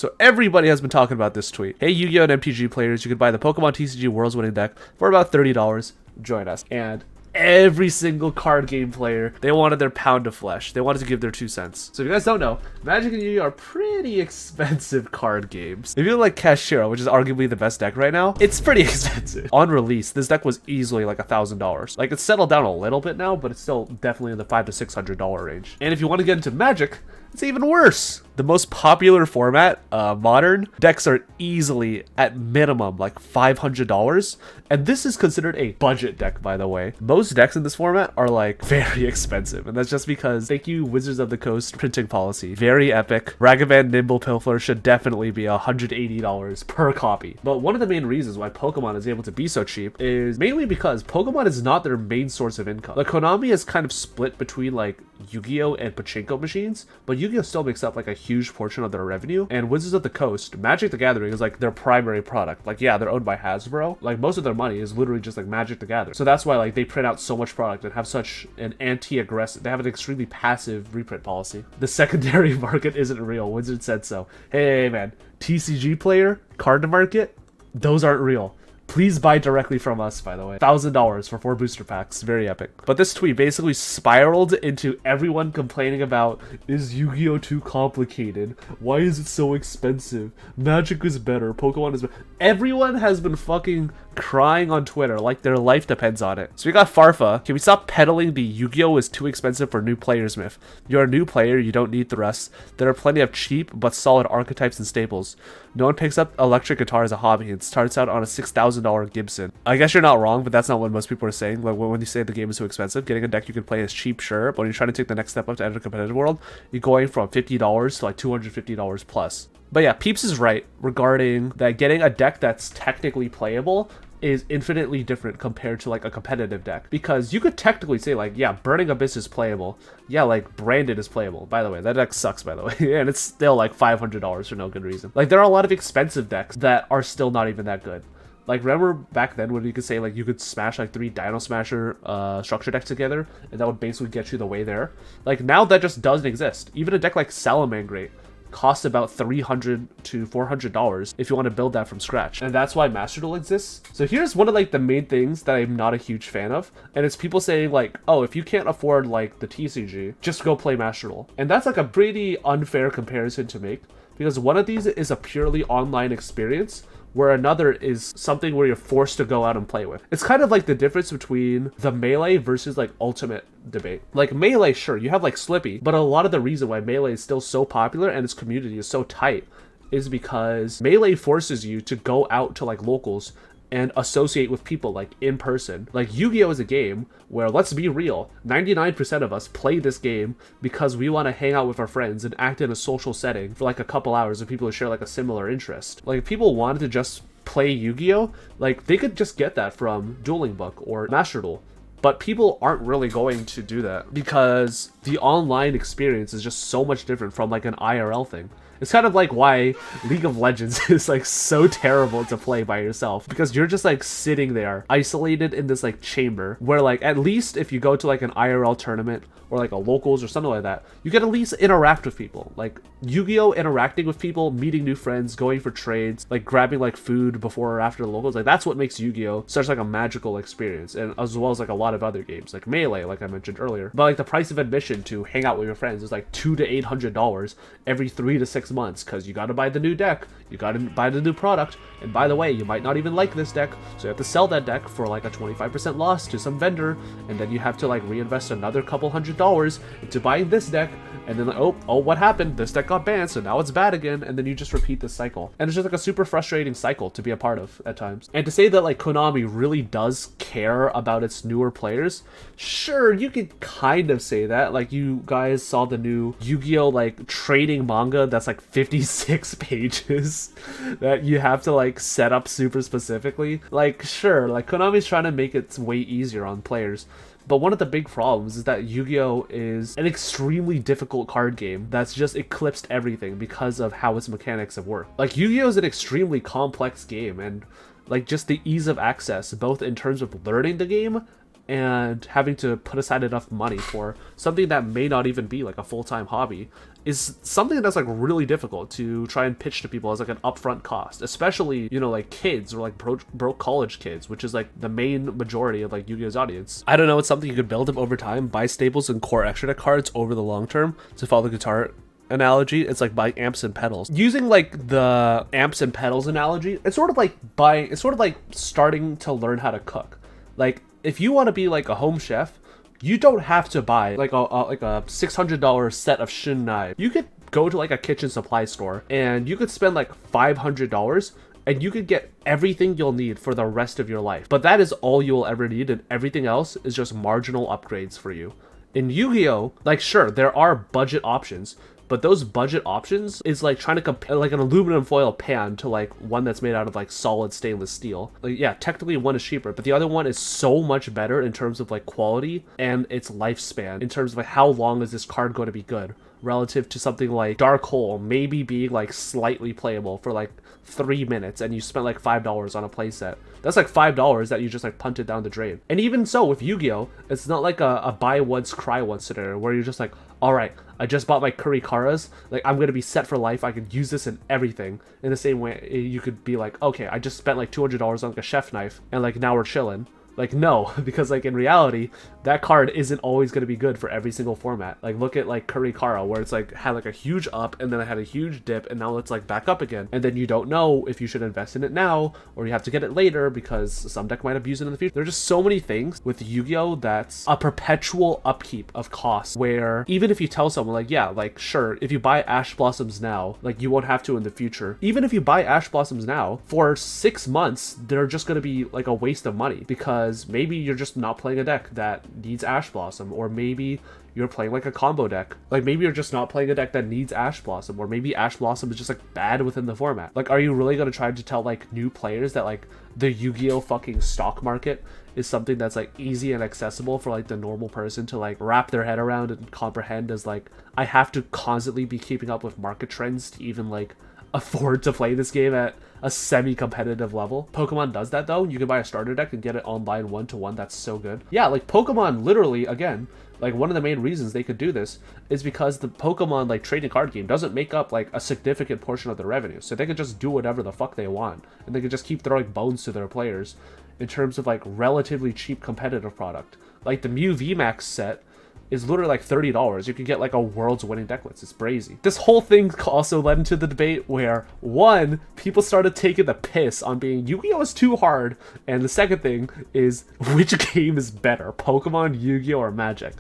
So everybody has been talking about this tweet. Hey, Yu-Gi-Oh! And MTG players, you can buy the Pokemon TCG World's Winning Deck for about $30. Join us. And every single card game player, they wanted their pound of flesh. They wanted to give their 2 cents. So if you guys don't know, Magic and Yu-Gi-Oh! Are pretty expensive card games. If you like Cashiero, which is arguably the best deck right now, it's pretty expensive. On release, this deck was easily like $1,000. Like, it's settled down a little bit now, but it's still definitely in the $500 to $600 range. And if you want to get into Magic, it's even worse. The most popular format, modern, decks are easily at minimum like $500. And this is considered a budget deck, by the way. Most decks in this format are like very expensive. And that's just because, thank you, Wizards of the Coast printing policy. Very epic. Ragavan Nimble Pilfer should definitely be $180 per copy. But one of the main reasons why Pokemon is able to be so cheap is mainly because Pokemon is not their main source of income. Like, Konami is kind of split between like Yu-Gi-Oh! And pachinko machines, but Yu-Gi-Oh! Still makes up like a huge portion of their revenue, and Wizards of the Coast, Magic the Gathering is like their primary product. Like, yeah, they're owned by Hasbro. Like, most of their money is literally just like Magic the Gathering. So that's why like they print out so much product and have such an anti-aggressive, they have an extremely passive reprint policy. The secondary market isn't real. Wizards said so. Hey man, TCG player, card market, those aren't real. Please buy directly from us, by the way. $1,000 for 4 booster packs. Very epic. But this tweet basically spiraled into everyone complaining about, is Yu-Gi-Oh! Too complicated? Why is it so expensive? Magic is better. Pokemon is better. Everyone has been fucking crying on Twitter like their life depends on it. So we got Farfa. Can we stop peddling the Yu-Gi-Oh! Is too expensive for new players myth? You're a new player, you don't need the rest. There are plenty of cheap but solid archetypes and staples. No one picks up electric guitar as a hobby and starts out on a $6,000 Gibson. I guess you're not wrong, but that's not what most people are saying. Like, when you say the game is too expensive, getting a deck you can play is cheap, sure, but when you're trying to take the next step up to enter the competitive world, you're going from $50 to like $250 plus. But yeah, Peeps is right regarding that getting a deck that's technically playable is infinitely different compared to like a competitive deck, because you could technically say like, yeah, Burning Abyss is playable, yeah, like Branded is playable. By the way, that deck sucks, by the way. And it's still like $500 for no good reason. Like, there are a lot of expensive decks that are still not even that good. Like, remember back then when you could say like you could smash like 3 Dino Smasher structure decks together and that would basically get you the way there? Like, now that just doesn't exist. Even a deck like Salamangreat costs about $300 to $400 if you want to build that from scratch, and that's why Master Duel exists. So here's one of like the main things that I'm not a huge fan of, and it's people saying like, oh, if you can't afford like the TCG, just go play Master Duel. And that's like a pretty unfair comparison to make, because one of these is a purely online experience, where another is something where you're forced to go out and play with. It's kind of like the difference between the Melee versus like Ultimate debate. Like, Melee, sure, you have like Slippy, but a lot of the reason why Melee is still so popular and its community is so tight is because Melee forces you to go out to like locals and associate with people like in person. Like, Yu-Gi-Oh! Is a game where, let's be real, 99% of us play this game because we want to hang out with our friends and act in a social setting for like a couple hours with people who share like a similar interest. Like, if people wanted to just play Yu-Gi-Oh!, like, they could just get that from Dueling Book or Master Duel. But people aren't really going to do that because the online experience is just so much different from like an IRL thing. It's kind of like why League of Legends is like so terrible to play by yourself, because you're just like sitting there isolated in this like chamber where, like, at least if you go to like an IRL tournament or like a locals or something like that, you can at least interact with people. Like, Yu-Gi-Oh! Interacting with people, meeting new friends, going for trades, like grabbing like food before or after the locals, like that's what makes Yu-Gi-Oh! Such like a magical experience, and as well as like a lot of other games like Melee, like I mentioned earlier. But like, the price of admission to hang out with your friends is like $200 to $800 every 3 to 6 months, because you gotta buy the new deck, you gotta buy the new product, and by the way, you might not even like this deck, so you have to sell that deck for like a 25% loss to some vendor, and then you have to like reinvest another couple $100 into buying this deck, and then like, oh, what happened? This deck got banned, so now it's bad again, and then you just repeat this cycle. And it's just like a super frustrating cycle to be a part of at times. And to say that like Konami really does care about its newer players, sure, you could kind of say that. Like, you guys saw the new Yu-Gi-Oh! Like trading manga that's like 56 pages that you have to like set up super specifically. Like, sure, like Konami's trying to make it way easier on players. But one of the big problems is that Yu-Gi-Oh! Is an extremely difficult card game that's just eclipsed everything because of how its mechanics have worked. Like, Yu-Gi-Oh! Is an extremely complex game, and like just the ease of access, both in terms of learning the game and having to put aside enough money for something that may not even be like a full-time hobby is something that's like really difficult to try and pitch to people as like an upfront cost, especially, you know, like kids or like broke college kids, which is like the main majority of like Yu-Gi-Oh's audience. I don't know, it's something you could build up over time, buy staples and core extra deck cards over the long term. To follow the guitar analogy, it's like buying amps and pedals. Using like the amps and pedals analogy, it's sort of like starting to learn how to cook. Like if you want to be like a home chef, you don't have to buy like a $600 set of shin knives. You could go to like a kitchen supply store and you could spend like $500 and you could get everything you'll need for the rest of your life. But that is all you'll ever need, and everything else is just marginal upgrades for you. In Yu-Gi-Oh, like sure, there are budget options, but those budget options is like trying to compare like an aluminum foil pan to like one that's made out of like solid stainless steel. Like yeah, technically one is cheaper, but the other one is so much better in terms of like quality and its lifespan, in terms of like how long is this card going to be good, relative to something like Dark Hole maybe being like slightly playable for like 3 minutes and you spent like $5 on a playset. That's like $5 that you just like punted down the drain. And even so with Yu-Gi-Oh, it's not like a buy once cry once scenario where you're just like, all right, I just bought my Kurikaras, like I'm gonna be set for life, I could use this in everything. In the same way you could be like, okay, I just spent like $200 on like a chef knife and like now we're chilling. Like no, because like in reality, that card isn't always going to be good for every single format. Like look at like Kurikara, where it's like had like a huge up and then it had a huge dip and now it's like back up again. And then you don't know if you should invest in it now or you have to get it later because some deck might abuse it in the future. There's just so many things with Yu-Gi-Oh that's a perpetual upkeep of costs, where even if you tell someone like, yeah, like sure, if you buy Ash Blossoms now, like you won't have to in the future. Even if you buy Ash Blossoms now, for 6 months, they're just going to be like a waste of money because maybe you're just not playing a deck that needs Ash Blossom, or maybe you're playing like a combo deck. Like maybe you're just not playing a deck that needs Ash Blossom, or maybe Ash Blossom is just like bad within the format. Like are you really going to try to tell like new players that like the Yu-Gi-Oh fucking stock market is something that's like easy and accessible for like the normal person to like wrap their head around and comprehend, as like I have to constantly be keeping up with market trends to even like afford to play this game at a semi-competitive level? Pokemon does that though. You can buy a starter deck and get it online 1-to-1. That's so good. Yeah, like Pokemon literally, again, like one of the main reasons they could do this is because the Pokemon like trading card game doesn't make up like a significant portion of their revenue. So they could just do whatever the fuck they want and they could just keep throwing bones to their players in terms of like relatively cheap competitive product. Like the Mew VMAX set is literally like $30. You can get like a world's winning deck list. It's brazy. This whole thing also led into the debate where, one, people started taking the piss on being Yu-Gi-Oh is too hard, and the second thing is which game is better, Pokemon, Yu-Gi-Oh, or Magic?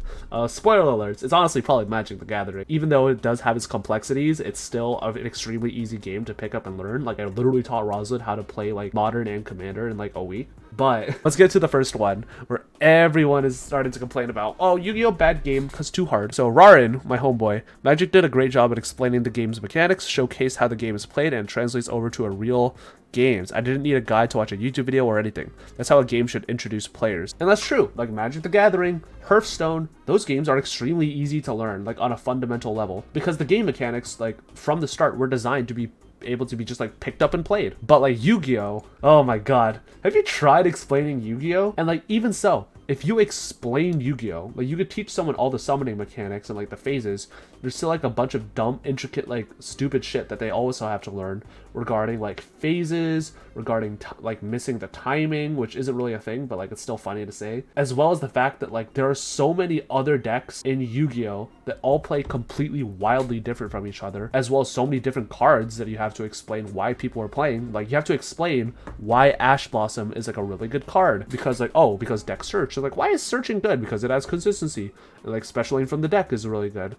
Spoiler alerts, it's honestly probably Magic the Gathering. Even though it does have its complexities, it's still an extremely easy game to pick up and learn. Like I literally taught Rosalind how to play like Modern and Commander in like a week. But let's get to the first one where everyone is starting to complain about, oh, Yu-Gi-Oh bad game because too hard. So Rarin, my homeboy, Magic did a great job at explaining the game's mechanics, showcased how the game is played, and translates over to a real games. I didn't need a guide to watch a YouTube video or anything. That's how a game should introduce players. And that's true. Like Magic the Gathering, Hearthstone, those games are extremely easy to learn, like on a fundamental level, because the game mechanics, like from the start, were designed to be able to be just like picked up and played. But like Yu-Gi-Oh, oh my god, have you tried explaining Yu-Gi-Oh? And like even so, if you explain Yu-Gi-Oh, like you could teach someone all the summoning mechanics and like the phases, there's still like a bunch of dumb, intricate, like stupid shit that they also have to learn regarding like phases, regarding like missing the timing, which isn't really a thing, but like it's still funny to say, as well as the fact that like there are so many other decks in Yu-Gi-Oh that all play completely wildly different from each other, as well as so many different cards that you have to explain why people are playing. Like you have to explain why Ash Blossom is like a really good card, because like, oh, because deck search. So like, why is searching good? Because it has consistency, and like special lane from the deck is really good.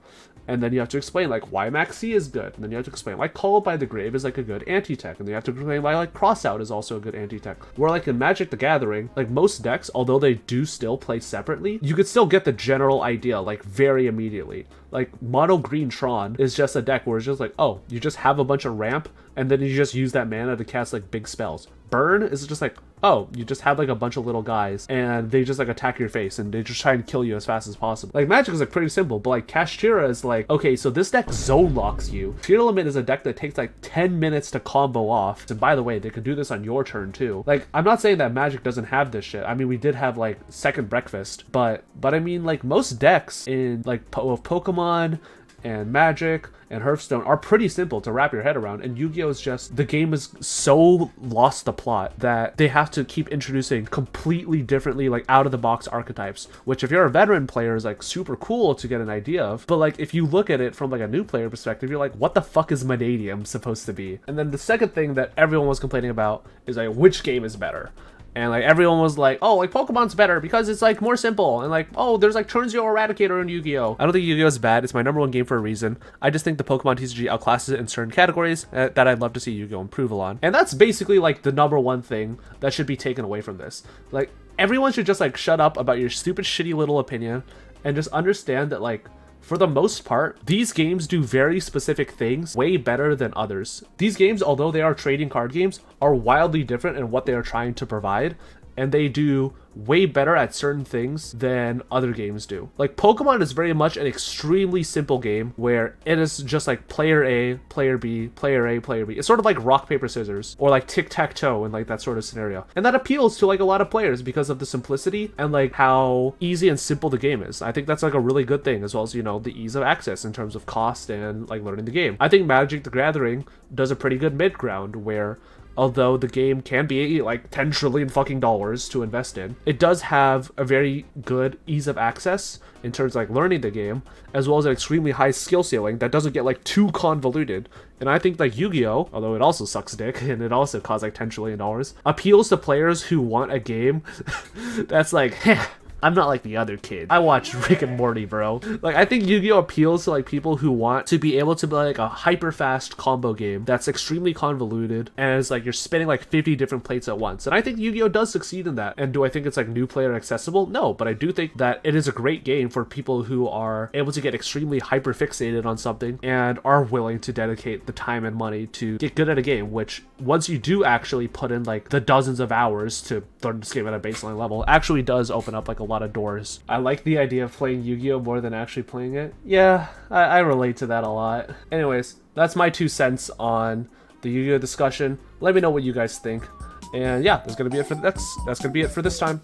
And then you have to explain like why Maxi is good, and then you have to explain why Call by the Grave is like a good anti-tech, and then you have to explain why like Crossout is also a good anti-tech. Where like in Magic the Gathering, like most decks, although they do still play separately, you could still get the general idea like very immediately. Like Mono Green Tron is just a deck where it's just like, oh, you just have a bunch of ramp and then you just use that mana to cast like big spells. burn is just like, oh, you just have like a bunch of little guys and they just like attack your face and they just try and kill you as fast as possible. Like Magic is like pretty simple, but like Kashtira is like, okay, so this deck zone locks you. Fear Element is a deck that takes like 10 minutes to combo off. And by the way, they can do this on your turn too. Like, I'm not saying that Magic doesn't have this shit. I mean, we did have like Second Breakfast, but I mean, like most decks in like of Pokemon and Magic and Hearthstone are pretty simple to wrap your head around, and Yu-Gi-Oh is just, the game is so lost the plot that they have to keep introducing completely differently, like out of the box archetypes, which if you're a veteran player is like super cool to get an idea of, but like if you look at it from like a new player perspective, you're like, what the fuck is Vanadium supposed to be? And then the second thing that everyone was complaining about is like, which game is better? And like everyone was like, oh, like Pokemon's better because it's like more simple, and like, oh, there's like Turn Zero Eradicator in Yu-Gi-Oh. I don't think Yu-Gi-Oh is bad. It's my number one game for a reason. I just think the Pokemon TCG outclasses it in certain categories that I'd love to see Yu-Gi-Oh improve on. And that's basically like the number one thing that should be taken away from this. Like everyone should just like shut up about your stupid shitty little opinion and just understand that like, for the most part, these games do very specific things way better than others. These games, although they are trading card games, are wildly different in what they are trying to provide, and they do way better at certain things than other games do. Like Pokemon is very much an extremely simple game where it is just like player A, player B, player A, player B. It's sort of like rock, paper, scissors, or like tic-tac-toe and like that sort of scenario. And that appeals to like a lot of players because of the simplicity and like how easy and simple the game is. I think that's like a really good thing, as well as, you know, the ease of access in terms of cost and like learning the game. I think Magic the Gathering does a pretty good mid-ground where, although the game can be like 10 trillion fucking dollars to invest in, it does have a very good ease of access in terms of like learning the game, as well as an extremely high skill ceiling that doesn't get like too convoluted. And I think like Yu-Gi-Oh, although it also sucks dick and it also costs like $10 trillion, appeals to players who want a game that's like, heh, I'm not like the other kid. I watch Rick and Morty, bro. Like, I think Yu-Gi-Oh appeals to like people who want to be able to be like a hyper fast combo game that's extremely convoluted and it's like you're spinning like 50 different plates at once. And I think Yu-Gi-Oh does succeed in that. And do I think it's like new player accessible? No, but I do think that it is a great game for people who are able to get extremely hyper fixated on something and are willing to dedicate the time and money to get good at a game, which once you do actually put in like the dozens of hours to learn this game at a baseline level, actually does open up like a lot of doors. I like the idea of playing Yu-Gi-Oh more than actually playing it. Yeah, I relate to that a lot. Anyways, that's my 2 cents on the Yu-Gi-Oh discussion. Let me know what you guys think. And yeah, that's gonna be it for this time.